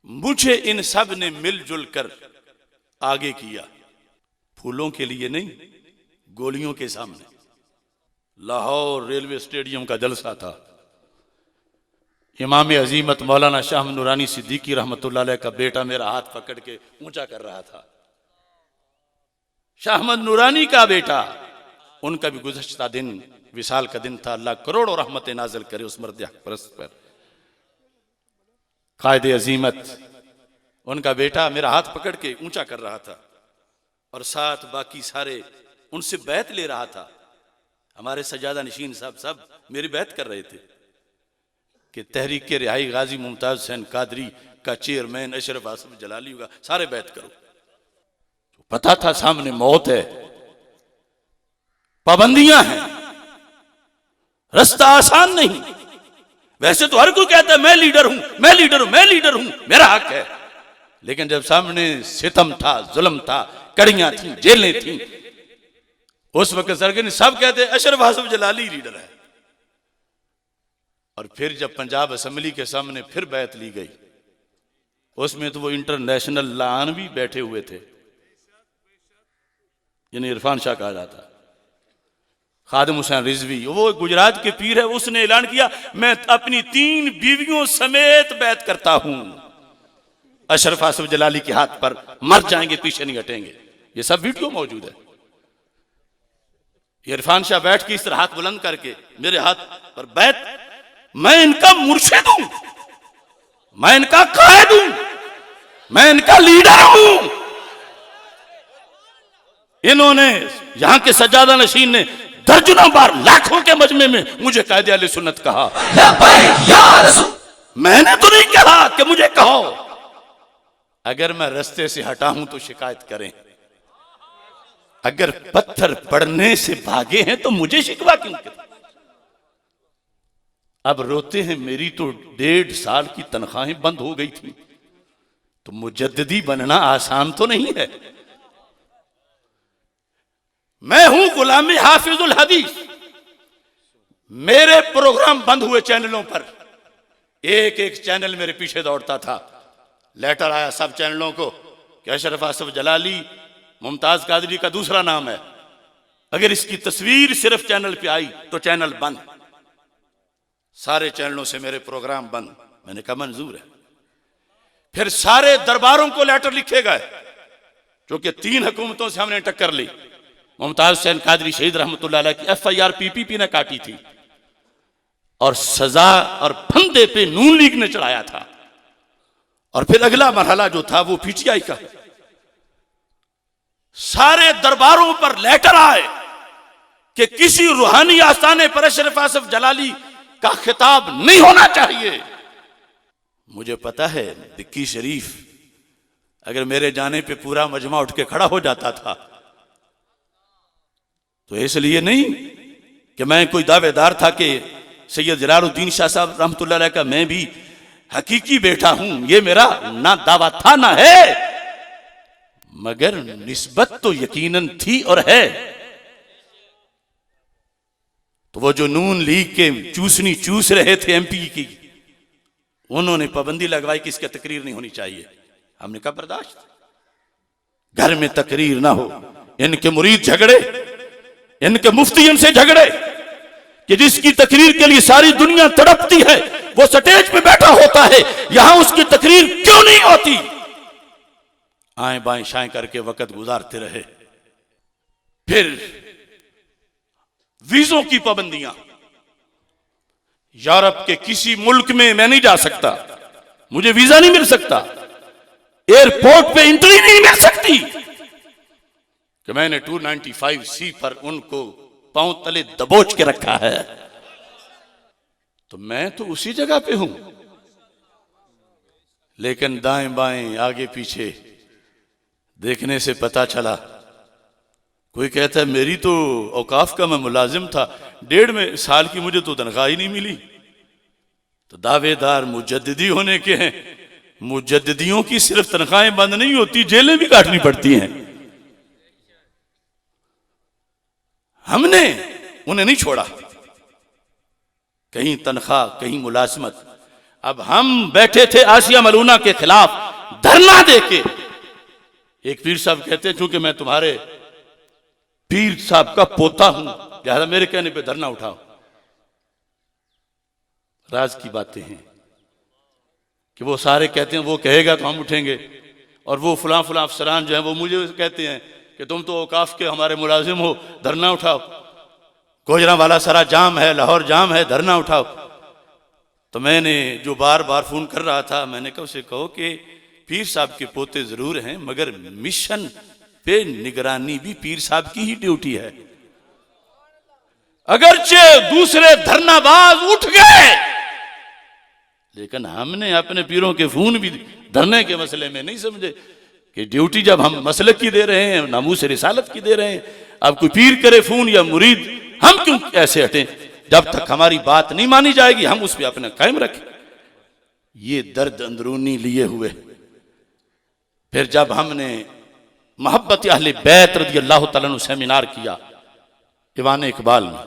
मुझे इन सब ने मिलजुल कर आगे किया, फूलों के लिए नहीं, गोलियों के सामने। लाहौर रेलवे स्टेडियम का जलसा था। इमाम अजीमत मौलाना शाह नूरानी सिद्दीकी रहमतुल्लाह अलैह का बेटा मेरा हाथ पकड़ के ऊंचा कर रहा था। शाह अहमद नूरानी का बेटा, उनका भी गुज़श्ता दिन विसाल का दिन था। अल्लाह करोड़ों रहमतें नाज़िल करे उस मर्द हक़ परस्त पर। कायदे अजीमत, उनका बेटा मेरा हाथ पकड़ के ऊंचा कर रहा था और साथ बाकी सारे उनसे बैत ले रहा था। हमारे सजादा नशीन साहब सब मेरी बैत कर रहे थे कि तहरीक के रिहाई गाजी मुमताज हुसैन कादरी का चेयरमैन अशरफ आसिफ जलाली होगा, सारे बैत करो। पता था सामने मौत है, पाबंदियां हैं, रास्ता आसान नहीं। वैसे तो हर कोई कहता है मैं लीडर हूं, मैं लीडर हूं, मैं लीडर हूं, मेरा हक है। लेकिन जब सामने सितम था, जुल्म था, कड़ियां थी, जेलें थी, उस वक्त सरगर्मी सब कहते अशरफ आसिफ जलाली लीडर है। और फिर जब पंजाब असेंबली के सामने फिर बैत ली गई, उसमें तो वो इंटरनेशनल लान भी बैठे हुए थे, जिन्हें इरफान शाह कहा जाता, खादिम हुसैन रिजवी, वो गुजरात के पीर है। उसने ऐलान किया मैं अपनी 3 बीवियों समेत बैत करता हूं, अशरफ आसिफ जलाली के हाथ पर, मर जाएंगे पीछे नहीं हटेंगे। ये सब वीडियो मौजूद है। इरफान शाह बैठ के इस तरह हाथ बुलंद करके मेरे हाथ पर बैत, मैं इनका मुर्शिद हूं, मैं इनका कायद हूं, मैं इनका लीडर हूं। इन्होंने यहां के सज्जादा नशीन ने दर्जनों बार लाखों के मजमे में मुझे कायदे अहले सुन्नत कहा। मैंने तो नहीं कहा कि मुझे कहो। अगर मैं रास्ते से हटा हूं तो शिकायत करें, अगर पत्थर पड़ने से भागे हैं तो मुझे शिकवा क्यों करें? अब रोते हैं मेरी तो 1.5 साल की तनख्वाहें बंद हो गई थी। तो मुजद्दिदी बनना आसान तो नहीं है। मैं हूं गुलामी हाफिजुल हदीस। मेरे प्रोग्राम बंद हुए चैनलों पर, एक एक चैनल मेरे पीछे दौड़ता था। लेटर आया सब चैनलों को कि अशरफ आसिफ जलाली मुमताज कादरी का दूसरा नाम है, अगर इसकी तस्वीर सिर्फ चैनल पे आई तो चैनल बंद। सारे चैनलों से मेरे प्रोग्राम बंद। मैंने कहा मंजूर है। फिर सारे दरबारों को लेटर लिखे गए, क्योंकि 3 हुकूमतों से हमने टक्कर ली। मुमताज हुसैन कादरी शहीद रहमतुल्लाह अलैह की FIR PPP ने काटी थी और सजा और फंदे पे नून लीग ने चढ़ाया था। और फिर अगला मरहला जो था वो PTI का। सारे दरबारों पर लेटर आए कि किसी रूहानी आस्थाने पर अशरफ आसिफ जलाली का खिताब नहीं होना चाहिए। मुझे पता है दिक्की शरीफ अगर मेरे जाने पे पूरा मजमा उठ के खड़ा हो जाता था तो इसलिए नहीं कि मैं कोई दावेदार था कि सैयद जलालुद्दीन शाह साहब रहमतुल्लाह अलैह का मैं भी हकीकी बेटा हूं। ये मेरा ना दावा था ना है, मगर निस्बत तो यकीनन थी और है। तो वो जो नून लीग के चूसनी चूस रहे थे MP की, उन्होंने पाबंदी लगवाई कि इसकी तकरीर नहीं होनी चाहिए। हमने कहा बर्दाश्त, घर में तकरीर ना हो। इनके मुरीद झगड़े, इनके मुफ्ती इनसे झगड़े कि जिसकी तकरीर के लिए सारी दुनिया तड़पती है वो स्टेज पे बैठा होता है, यहां उसकी तकरीर क्यों नहीं होती? आए बाएं शाएं करके वक्त गुजारते रहे। फिर वीजों की पाबंदियां, यूरोप के किसी मुल्क में मैं नहीं जा सकता, मुझे वीजा नहीं मिल सकता, एयरपोर्ट पे एंट्री नहीं मिल सकती कि मैंने 295C पर उनको पांव तले दबोच के रखा है। तो मैं तो उसी जगह पे हूं, लेकिन दाएं बाएं आगे पीछे देखने से पता चला। कोई कहता है मेरी तो औकाफ का मैं मुलाजिम था, 1.5 साल की मुझे तो तनख्वाह ही नहीं मिली। तो दावेदार मुजद्दिदी होने के हैं, मुजद्दिदियों की सिर्फ तनख्वाहें बंद नहीं होती, जेलें भी काटनी पड़ती हैं। हमने उन्हें नहीं छोड़ा, कहीं तनख्वाह कहीं मुलाजमत। अब हम बैठे थे आसिया मलूना के खिलाफ धरना देके। एक पीर साहब कहते हैं चूंकि मैं तुम्हारे पीर साहब का पोता हूं लिहाजा मेरे कहने पे धरना उठाओ। राज की बातें हैं कि वो सारे कहते हैं वो कहेगा तो हम उठेंगे, और वो फलां फलां अफसरान जो हैं वो मुझे कहते हैं कि तुम तो औकाफ के हमारे मुलाजिम हो, धरना उठाओ। गोजरावाला सरा जाम है, लाहौर जाम है, धरना उठाओ। तो मैंने जो बार बार फोन कर रहा था, मैंने कहा उसे कहो कि पीर साहब के पोते जरूर हैं मगर मिशन पे निगरानी भी पीर साहब की ही ड्यूटी है। अगरचे दूसरे धरनाबाज उठ गए लेकिन हमने अपने पीरों के फोन भी धरने के मसले में नहीं समझे कि ड्यूटी जब हम मसलक की दे रहे हैं, नामूस रिसालत की दे रहे हैं, अब कोई पीर करे फोन या मुरीद, हम क्यों ऐसे हटें? जब तक हमारी बात नहीं मानी जाएगी हम उस पर अपना कायम रखें। ये दर्द अंदरूनी लिए हुए। फिर जब हमने मोहब्बत अहले बैत रज़ी अल्लाह तआला अन्हु सेमिनार किया दीवान इकबाल में,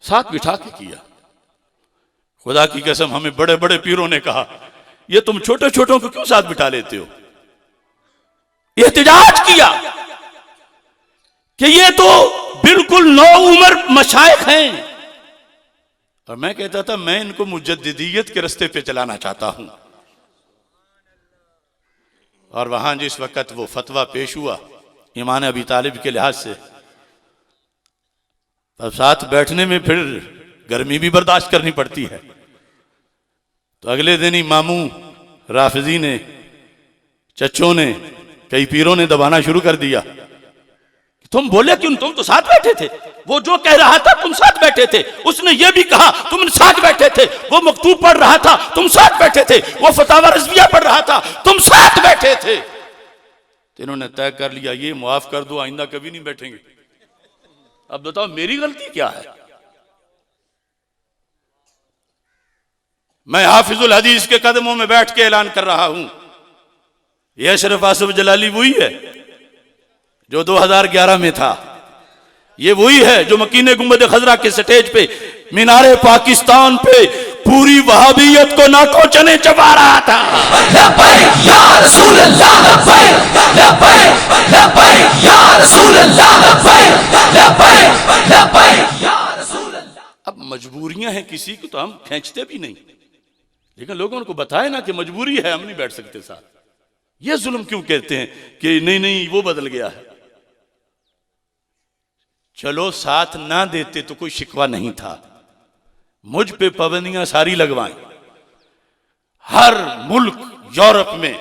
साथ बिठा के किया, खुदा की कसम हमें बड़े बड़े पीरों ने कहा ये तुम छोटे छोटों को क्यों साथ बिठा लेते हो? एहतिजाज किया कि ये तो बिल्कुल नौ उम्र मशाइख हैं। और मैं कहता था मैं इनको मुजद्दिदियत के रास्ते पे चलाना चाहता हूं। और वहां जिस वक्त वो फतवा पेश हुआ ईमान अबी तालिब के लिहाज से, अब साथ बैठने में फिर गर्मी भी बर्दाश्त करनी पड़ती है। तो अगले दिन ही मामू राफिजी ने, चच्चों ने, कई पीरों ने दबाना शुरू कर दिया। तुम बोले क्यों? तुम तो साथ बैठे थे। वो जो कह रहा था तुम साथ बैठे थे। उसने ये भी कहा तुम साथ बैठे थे। वो मकतूब पढ़ रहा था तुम साथ बैठे थे। वो फतावा रज़विया पढ़ रहा था तुम साथ बैठे थे। तो इन्होंने तय कर लिया ये मुआफ कर दो, आइंदा कभी नहीं बैठेंगे। अब बताओ मेरी गलती क्या है? मैं हाफिजुल हदीस के कदमों में बैठ के ऐलान कर रहा हूं यह अशरफ आसिफ जलाली वही है जो 2011 में था। ये वही है जो मकीने गुंबद खजरा के स्टेज पे मीनारे पाकिस्तान पे पूरी वहाबियत को नाकों चने चबा रहा था। या रसूल अल्लाह, अब मजबूरियां हैं किसी की तो हम खींचते भी नहीं, लेकिन लोगों को बताए ना कि मजबूरी है, हम नहीं बैठ सकते साथ। ये जुल्म क्यों कहते हैं कि नहीं नहीं वो बदल गया है? चलो साथ ना देते तो कोई शिकवा नहीं था। मुझ पे पाबंदियां सारी लगवाएं। हर मुल्क यूरोप में,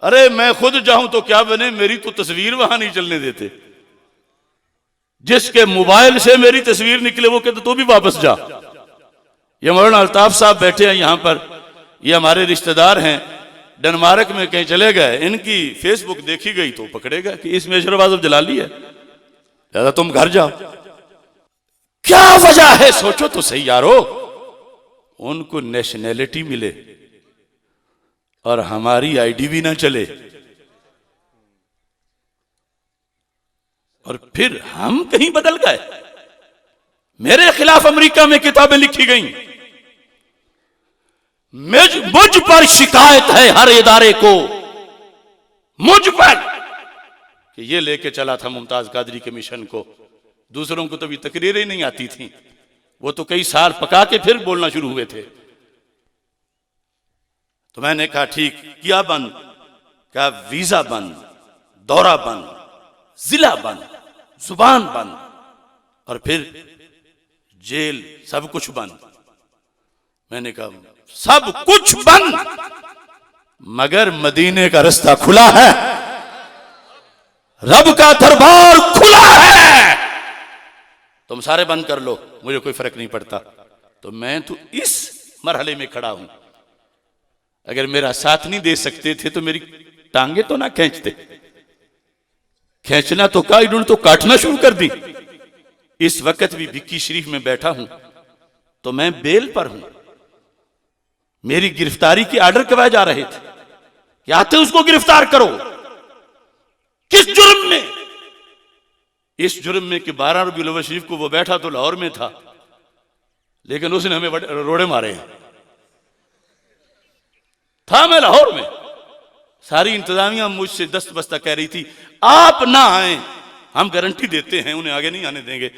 अरे मैं खुद जाऊं तो क्या बने, मेरी तो तस्वीर वहां नहीं चलने देते। जिसके मोबाइल से मेरी तस्वीर निकले वो कहते तो भी वापस जा। ये मौलाना अल्ताफ साहब बैठे हैं यहां पर, ये हमारे रिश्तेदार हैं, डेनमार्क में कहीं चले गए, इनकी फेसबुक देखी गई तो पकड़े गए कि इसमें अशरफ आसिफ जलाली है, दादा तुम घर जाओ। क्या वजह है सोचो तो सही यारो। उनको नेशनैलिटी मिले और हमारी आईडी भी ना चले, और फिर हम कहीं बदल गए। मेरे खिलाफ अमेरिका में किताबें लिखी गई, मुझ पर शिकायत है हर इदारे को, मुझ पर कि ये लेके चला था मुमताज कादरी के मिशन को। दूसरों को तो भी तकरीरें ही नहीं आती थी, वो तो कई साल पका के फिर बोलना शुरू हुए थे। तो मैंने कहा ठीक किया बंद, क्या वीजा बंद, दौरा बंद, जिला बंद, जुबान बंद, और फिर जेल, सब कुछ बंद। मैंने कहा सब कुछ बंद मगर मदीने का रास्ता खुला है, रब का दरबार खुला है, तुम सारे बंद कर लो, मुझे कोई फर्क नहीं पड़ता। तो मैं तो इस मरहले में खड़ा हूं। अगर मेरा साथ नहीं दे सकते थे तो मेरी टांगे तो ना खींचते। खींचना तो का, इन्होंने तो काटना शुरू कर दी। इस वक्त भी भिक्की शरीफ में बैठा हूं तो मैं बेल पर हूं। मेरी गिरफ्तारी के आर्डर करवाए जा रहे थे कि आते उसको गिरफ्तार करो। किस जुर्म में? इस जुर्म में कि 12 रबीउल अव्वल शरीफ को वो बैठा तो लाहौर में था, लेकिन उसने हमें रोड़े मारे हैं। था मैं लाहौर में, सारी इंतजामिया मुझसे दस्त बस्ता कह रही थी आप ना आए, हम गारंटी देते हैं उन्हें आगे नहीं आने देंगे।